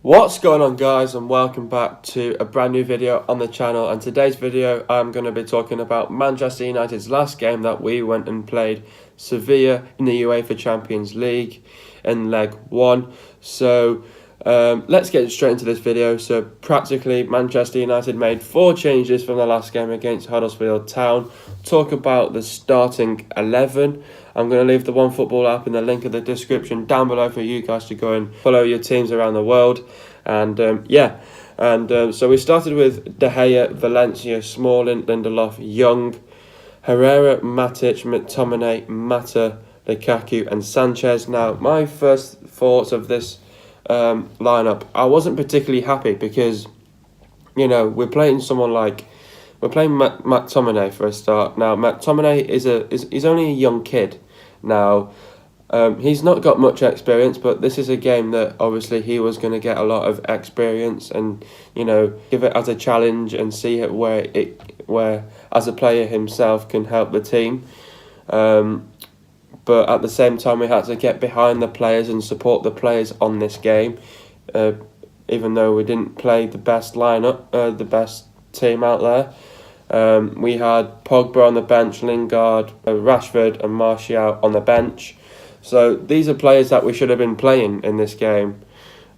What's going on, guys, and welcome back to a brand new video on the channel. And today's video I'm going to be talking about Manchester United's last game that we went and played Sevilla in the UEFA Champions League in Leg 1. So let's get straight into this video. So practically Manchester United made 4 changes from the last game against Huddersfield Town. Talk about the starting 11. I'm going to leave the OneFootball app in the link in the description down below for you guys to go and follow your teams around the world. And so we started with De Gea, Valencia, Smalling, Lindelof, Young, Herrera, Matic, McTominay, Mata, Lukaku and Sanchez. Now, my first thoughts of this lineup, I wasn't particularly happy because, you know, we're playing McTominay for a start. Now, McTominay is only a young kid. Now, he's not got much experience, but this is a game that obviously he was going to get a lot of experience and, you know, give it as a challenge and see it where as a player himself can help the team. But at the same time, we had to get behind the players and support the players on this game, even though we didn't play the best lineup, the best team out there. We had Pogba on the bench, Lingard, Rashford and Martial on the bench. So these are players that we should have been playing in this game.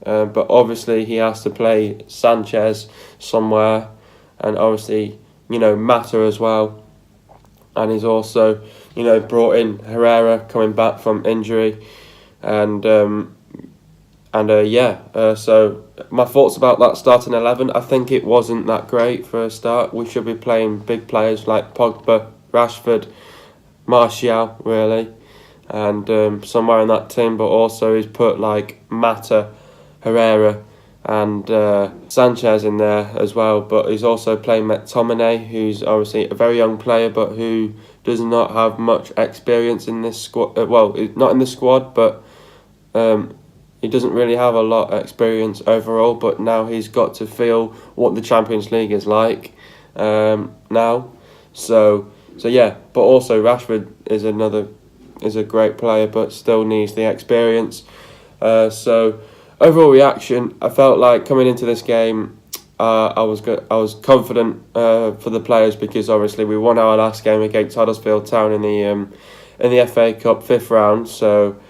But obviously he has to play Sanchez somewhere. And obviously, you know, Mata as well. And he's also, you know, brought in Herrera coming back from injury. So my thoughts about that starting 11, I think it wasn't that great for a start. We should be playing big players like Pogba, Rashford, Martial, really, and somewhere in that team. But also he's put like Mata, Herrera and Sanchez in there as well. But he's also playing McTominay, who's obviously a very young player, but who does not have much experience in this squad. Not in the squad, but he doesn't really have a lot of experience overall, but now he's got to feel what the Champions League is like now. So yeah, but also Rashford is a great player, but still needs the experience. So overall reaction, I felt like coming into this game, I was confident for the players because obviously we won our last game against Huddersfield Town in the FA Cup 5th round. So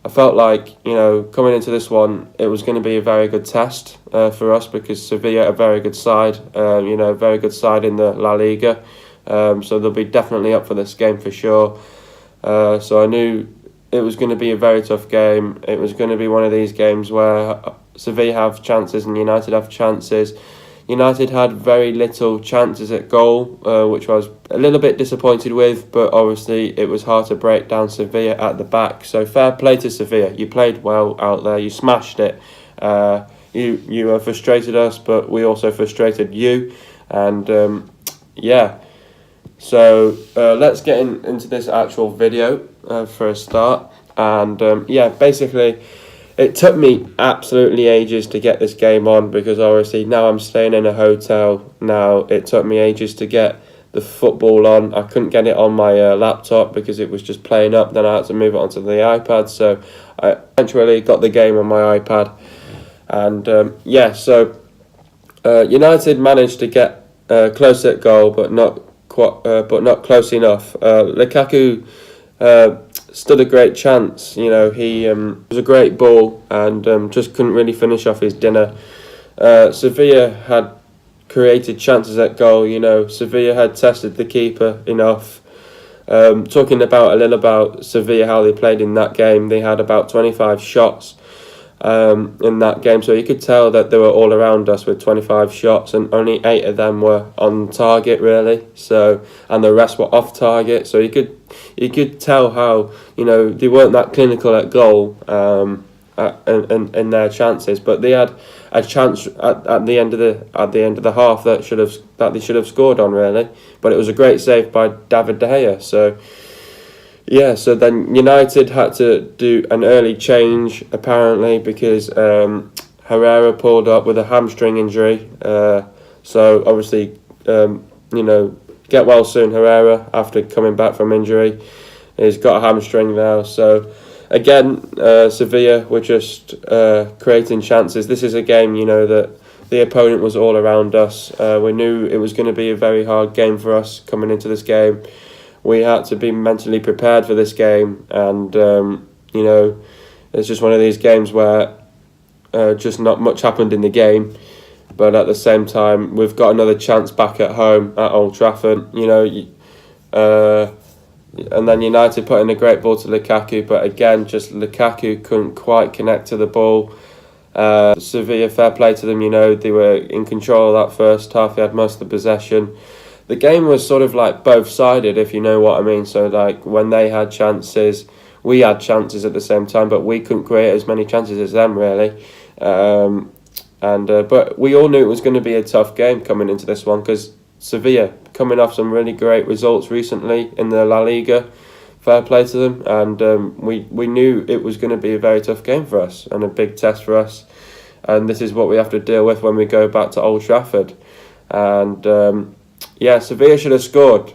I felt like, you know, coming into this one, it was going to be a very good test for us because Sevilla are a very good side, very good side in the La Liga. So they'll be definitely up for this game for sure. So I knew it was going to be a very tough game. It was going to be one of these games where Sevilla have chances and United have chances. United had very little chances at goal, which I was a little bit disappointed with, but obviously it was hard to break down Sevilla at the back. So fair play to Sevilla. You played well out there. You smashed it. You frustrated us, but we also frustrated you. And yeah. So let's get into this actual video for a start. And basically, it took me absolutely ages to get this game on because obviously now I'm staying in a hotel. Now it took me ages to get the football on. I couldn't get it on my laptop because it was just playing up. Then I had to move it onto the iPad. So I eventually got the game on my iPad. And United managed to get close at goal, but not close enough. Lukaku stood a great chance. You know, he was a great ball and just couldn't really finish off his dinner. Sevilla had created chances at goal. You know, Sevilla had tested the keeper enough. Talking a little about Sevilla, how they played in that game, they had about 25 shots in that game, so you could tell that they were all around us with 25 shots and only 8 of them were on target really, so, and the rest were off target, so you could tell how, you know, they weren't that clinical at goal in their chances, but they had a chance at the end of the half that they should have scored on really, but it was a great save by David De Gea. So yeah, so then United had to do an early change apparently because Herrera pulled up with a hamstring injury. So obviously, get well soon, Herrera, after coming back from injury. He's got a hamstring now. So again, Sevilla were just creating chances. This is a game, that the opponent was all around us. We knew it was going to be a very hard game for us coming into this game. We had to be mentally prepared for this game, and it's just one of these games where just not much happened in the game. But at the same time, we've got another chance back at home at Old Trafford. And then United put in a great ball to Lukaku, but again, just Lukaku couldn't quite connect to the ball. Sevilla, fair play to them, they were in control of that first half. They had most of the possession. The game was sort of like both-sided, if you know what I mean. So like when they had chances, we had chances at the same time, but we couldn't create as many chances as them, really. But we all knew it was going to be a tough game coming into this one, because Sevilla coming off some really great results recently in the La Liga, fair play to them, and we knew it was going to be a very tough game for us and a big test for us, and this is what we have to deal with when we go back to Old Trafford. And Sevilla should have scored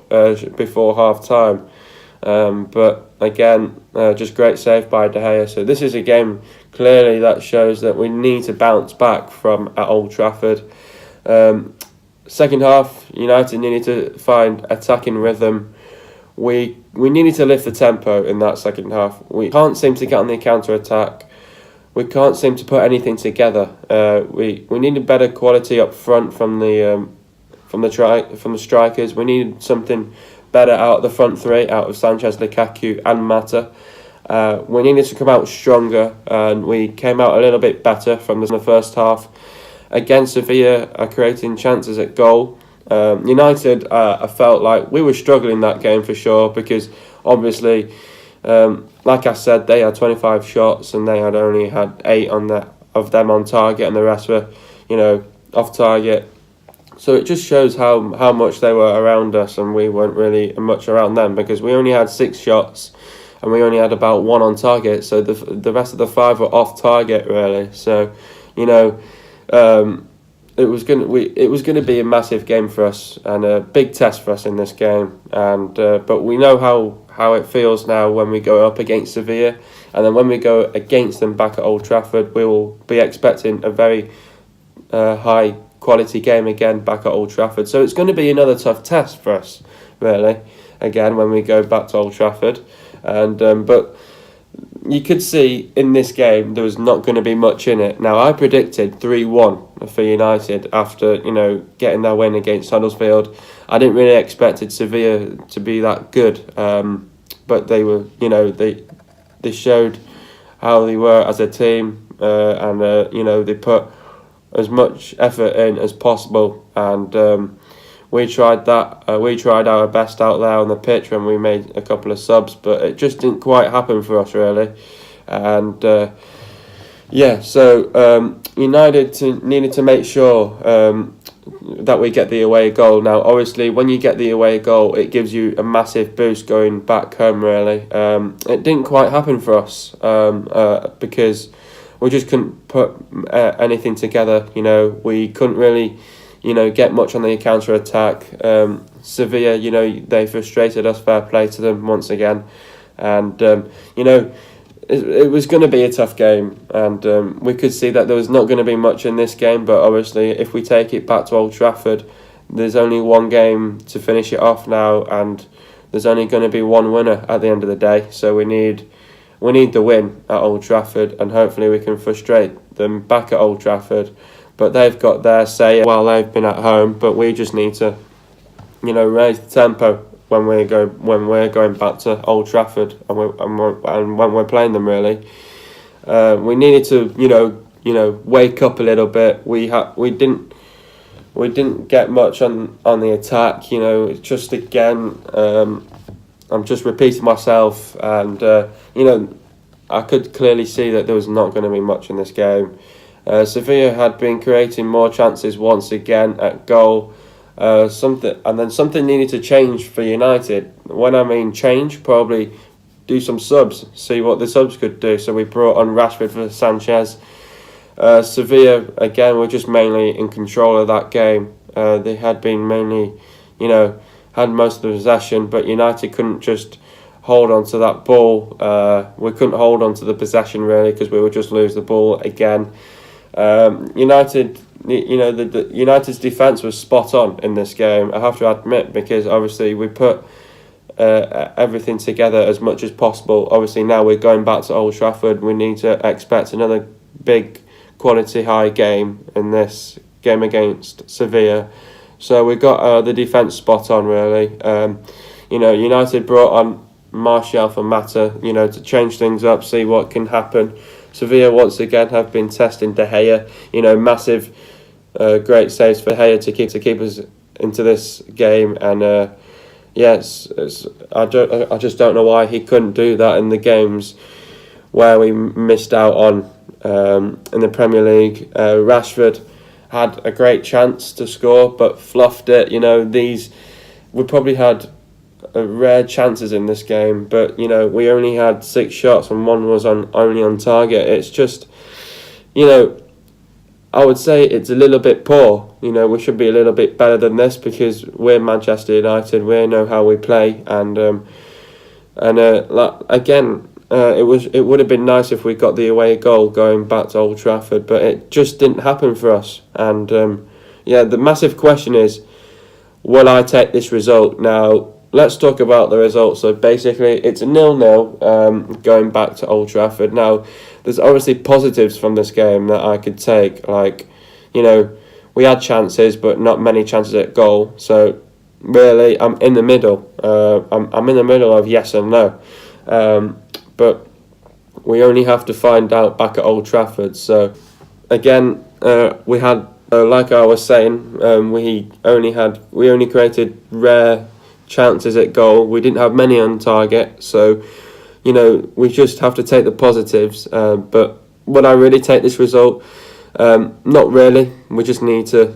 before half time, but again, just great save by De Gea. So this is a game clearly that shows that we need to bounce back from at Old Trafford. Second half, United needed to find attacking rhythm. We needed to lift the tempo in that second half. We can't seem to get on the counter attack. We can't seem to put anything together. We needed better quality up front from the strikers. We needed something better out of the front three, out of Sanchez, Lukaku, and Mata. We needed to come out stronger, and we came out a little bit better from the first half. Again, Sevilla are creating chances at goal. United, I felt like we were struggling that game for sure, because obviously, like I said, they had 25 shots and they had only had 8 of them on target, and the rest were, off target. So it just shows how much they were around us and we weren't really much around them, because we only had 6 shots and we only had about 1 on target. So the rest of the 5 were off target, really. So, it was going to be a massive game for us and a big test for us in this game, and but we know how it feels now when we go up against Sevilla, and then when we go against them back at Old Trafford, we will be expecting a very high quality game again back at Old Trafford. So it's going to be another tough test for us, really, again when we go back to Old Trafford, and but you could see in this game there was not going to be much in it. Now, I predicted 3-1 for United after, getting their win against Huddersfield. I didn't really expect Sevilla to be that good, but they were, they showed how they were as a team, and they put as much effort in as possible, and we tried that. We tried our best out there on the pitch when we made a couple of subs, but it just didn't quite happen for us, really. And so United needed to make sure that we get the away goal. Now, obviously, when you get the away goal, it gives you a massive boost going back home, really. It didn't quite happen for us because we just couldn't put anything together. We couldn't really get much on the counter attack. Sevilla, they frustrated us. Fair play to them once again, and it was going to be a tough game, and we could see that there was not going to be much in this game. But obviously, if we take it back to Old Trafford, there's only one game to finish it off now, and there's only going to be one winner at the end of the day. So we need the win at Old Trafford, and hopefully we can frustrate them back at Old Trafford. But they've got their say while they've been at home. But we just need to, raise the tempo when we're going back to Old Trafford and when we're playing them. Really, we needed to, wake up a little bit. We didn't get much on the attack. It's just again, I'm just repeating myself, and I could clearly see that there was not going to be much in this game. Sevilla had been creating more chances once again at goal. Something needed to change for United. When I mean change, probably do some subs, see what the subs could do. So we brought on Rashford for Sanchez. Sevilla, again, were just mainly in control of that game. They had been mainly, had most of the possession, but United couldn't just hold on to that ball. We couldn't hold on to the possession really because we would just lose the ball again. United, the United's defence was spot on in this game, I have to admit, because obviously we put everything together as much as possible. Obviously now we're going back to Old Trafford. We need to expect another big quality high game in this game against Sevilla. So we got the defence spot on really. United brought on Martial for Mata, to change things up, see what can happen. Sevilla once again have been testing De Gea, massive great saves for De Gea to keep us into this game, and yes, I just don't know why he couldn't do that in the games where we missed out on in the Premier League. Rashford had a great chance to score but fluffed it. We probably had rare chances in this game, but we only had 6 shots and one was only on target. It's just, I would say it's a little bit poor. We should be a little bit better than this because we're Manchester United. We know how we play, and again, it would have been nice if we got the away goal going back to Old Trafford, but it just didn't happen for us. And the massive question is, will I take this result? Now, let's talk about the result. So basically, it's a 0-0 going back to Old Trafford. Now, there's obviously positives from this game that I could take. Like, we had chances, but not many chances at goal. So really, I'm in the middle. I'm in the middle of yes and no. But we only have to find out back at Old Trafford. So again, we had, like I was saying, we only created rare chances at goal. We didn't have many on target. So, we just have to take the positives. But would I really take this result? Not really. We just need to,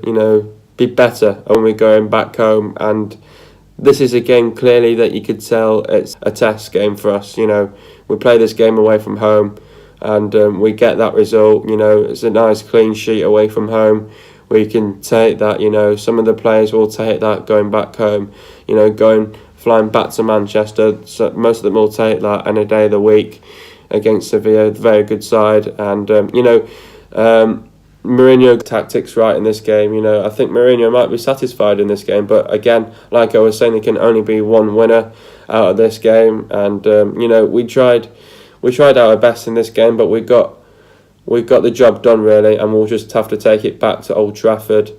be better when we're going back home. And this is a game clearly that you could tell it's a test game for us. We play this game away from home, and we get that result. It's a nice clean sheet away from home. We can take that. Some of the players will take that going back home. Flying back to Manchester. So most of them will take that any day of the week against Sevilla. Very good side, and Mourinho tactics right in this game. I think Mourinho might be satisfied in this game, but again, like I was saying, there can only be one winner out of this game, and we tried our best in this game, but we got the job done really, and we'll just have to take it back to Old Trafford,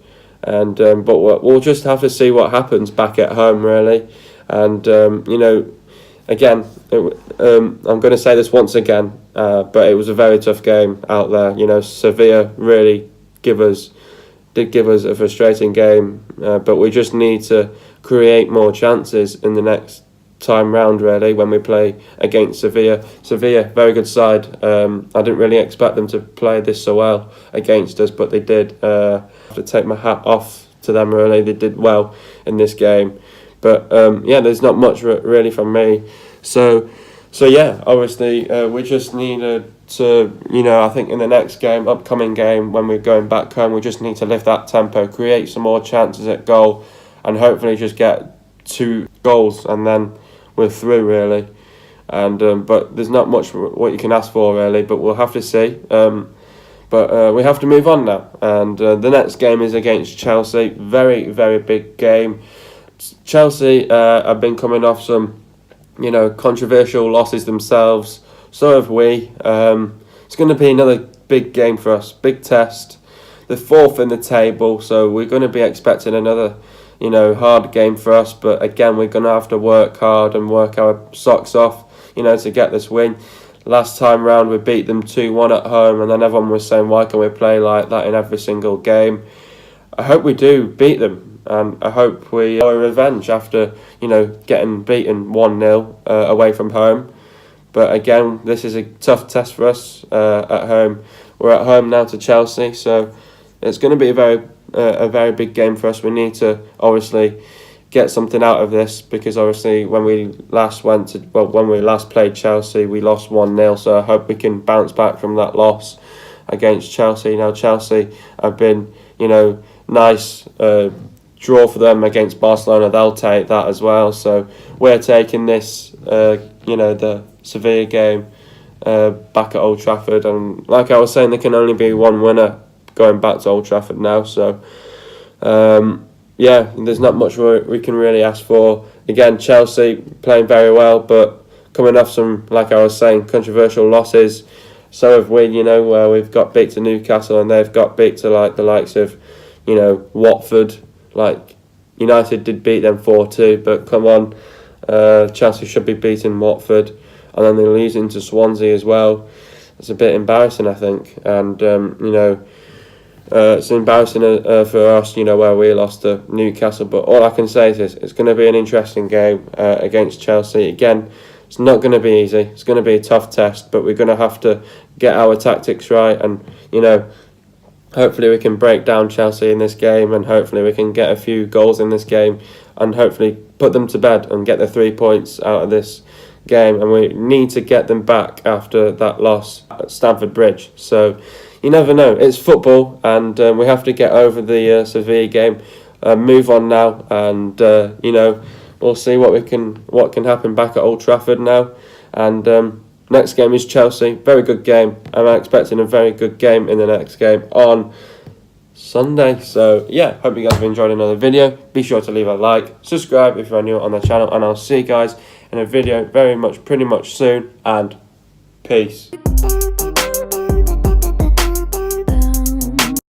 and but we'll just have to see what happens back at home really, and again, I'm going to say this once again, but it was a very tough game out there. Sevilla really did give us a frustrating game, but we just need to create more chances in the next time round really when we play against Sevilla. Sevilla, very good side. I didn't really expect them to play this so well against us, but they did. I have to take my hat off to them really. They did well in this game. But there's not much really from me. So obviously we just needed to, I think in the next upcoming game, when we're going back home, we just need to lift that tempo, create some more chances at goal, and hopefully just get 2 goals, and then we're through really. And but there's not much what you can ask for really, but we'll have to see. But we have to move on now, and the next game is against Chelsea. Very, very big game. Chelsea have been coming off some, controversial losses themselves. So have we. It's going to be another big game for us, big test. The 4th in the table, so we're going to be expecting another, hard game for us. But again, we're going to have to work hard and work our socks off, to get this win. Last time round, we beat them 2-1 at home, and then everyone was saying, why can we play like that in every single game? I hope we do beat them. And I hope we have revenge after, getting beaten 1-0 away from home. But again, this is a tough test for us at home. We're at home now to Chelsea, so it's going to be a very big game for us. We need to obviously get something out of this, because obviously when we last played Chelsea, we lost 1-0. So I hope we can bounce back from that loss against Chelsea. Now Chelsea have been, nice. Draw for them against Barcelona, they'll take that as well. So we're taking this the Sevilla game back at Old Trafford, and like I was saying, there can only be one winner going back to Old Trafford now. So there's not much we can really ask for. Again, Chelsea playing very well, but coming off some, like I was saying, controversial losses. So have we, where we've got beat to Newcastle and they've got beat to like the likes of, Watford. Like United did beat them 4-2, but come on, Chelsea should be beating Watford, and then they're losing to Swansea as well. It's a bit embarrassing, I think, and it's embarrassing for us, where we lost to Newcastle. But all I can say is it's going to be an interesting game against Chelsea. Again, it's not going to be easy. It's going to be a tough test, but we're going to have to get our tactics right, and hopefully we can break down Chelsea in this game, and hopefully we can get a few goals in this game, and hopefully put them to bed and get the 3 points out of this game. And we need to get them back after that loss at Stamford Bridge. So you never know. It's football, and we have to get over the Sevilla game, move on now, and we'll see what can happen back at Old Trafford now. And next game is Chelsea. Very good game. I'm expecting a very good game in the next game on Sunday. So yeah, hope you guys have enjoyed another video. Be sure to leave a like, subscribe if you're new on the channel, and I'll see you guys in a video pretty much soon, and peace.